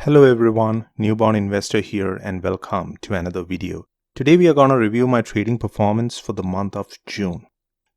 Hello everyone, newborn investor here and welcome to another video. Today we are going to review my trading performance for the month of June.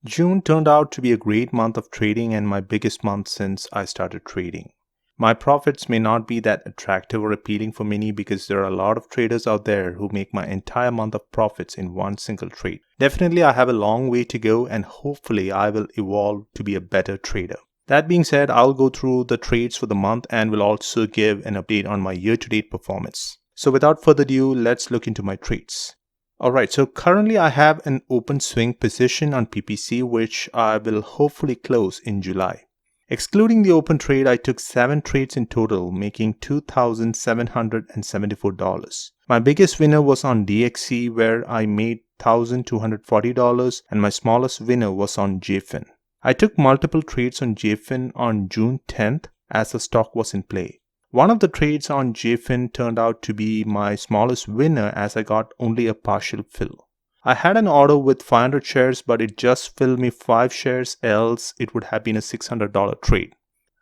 June turned out to be a great month of trading and my biggest month since I started trading. My profits may not be that attractive or appealing for many because there are a lot of traders out there who make my entire month of profits in one single trade. Definitely I have a long way to go and hopefully I will evolve to be a better trader. That being said, I'll go through the trades for the month and will also give an update on my year-to-date performance. So without further ado, let's look into my trades. Alright, so currently I have an open swing position on PPC which I will hopefully close in July. Excluding the open trade, I took 7 trades in total, making $2,774. My biggest winner was on DXC where I made $1,240 and my smallest winner was on JFIN. I took multiple trades on JFIN on June 10th as the stock was in play. One of the trades on JFIN turned out to be my smallest winner as I got only a partial fill. I had an order with 500 shares but it just filled me 5 shares, else it would have been a $600 trade.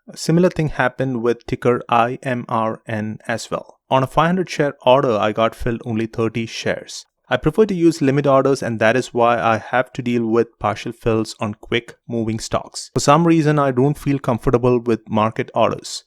A similar thing happened with ticker IMRN as well. On a 500 share order I got filled only 30 shares. I prefer to use limit orders and that is why I have to deal with partial fills on quick moving stocks. For some reason I don't feel comfortable with market orders.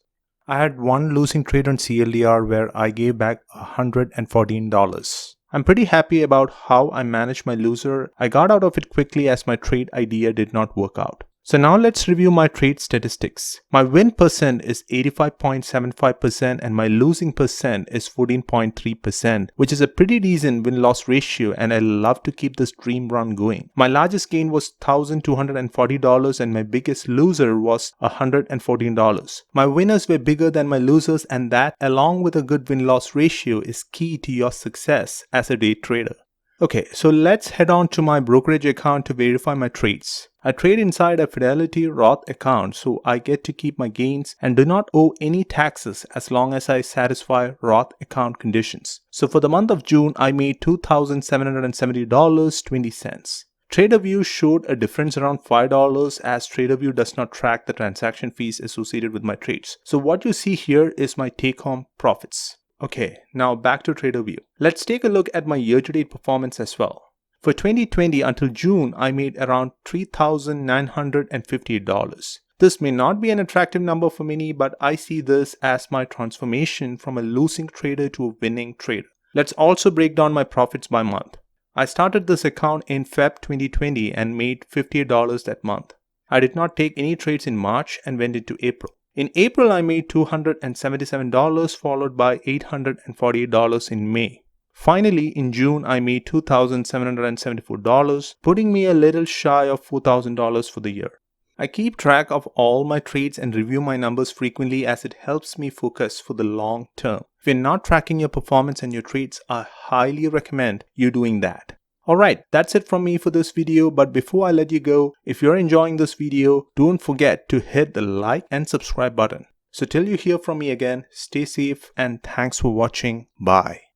I had one losing trade on CLDR where I gave back $114. I'm pretty happy about how I managed my loser. I got out of it quickly as my trade idea did not work out. So now let's review my trade statistics. My win percent is 85.75% and my losing percent is 14.3%, which is a pretty decent win-loss ratio and I love to keep this dream run going. My largest gain was $1,240 and my biggest loser was $114. My winners were bigger than my losers and that, along with a good win-loss ratio, is key to your success as a day trader. Okay, so let's head on to my brokerage account to verify my trades. I trade inside a Fidelity Roth account, so I get to keep my gains and do not owe any taxes as long as I satisfy Roth account conditions. So for the month of June, I made $2,770.20. TraderView showed a difference around $5 as TraderView does not track the transaction fees associated with my trades. So what you see here is my take-home profits. Okay, now back to TraderView. Let's take a look at my year-to-date performance as well. For 2020 until June, I made around $3,958. This may not be an attractive number for many, but I see this as my transformation from a losing trader to a winning trader. Let's also break down my profits by month. I started this account in Feb 2020 and made $58 that month. I did not take any trades in March and went into April. In April, I made $277 followed by $848 in May. Finally, in June, I made $2,774, putting me a little shy of $4,000 for the year. I keep track of all my trades and review my numbers frequently as it helps me focus for the long term. If you're not tracking your performance and your trades, I highly recommend you doing that. Alright, that's it from me for this video, but before I let you go, if you're enjoying this video, don't forget to hit the like and subscribe button. So till you hear from me again, stay safe and thanks for watching. Bye.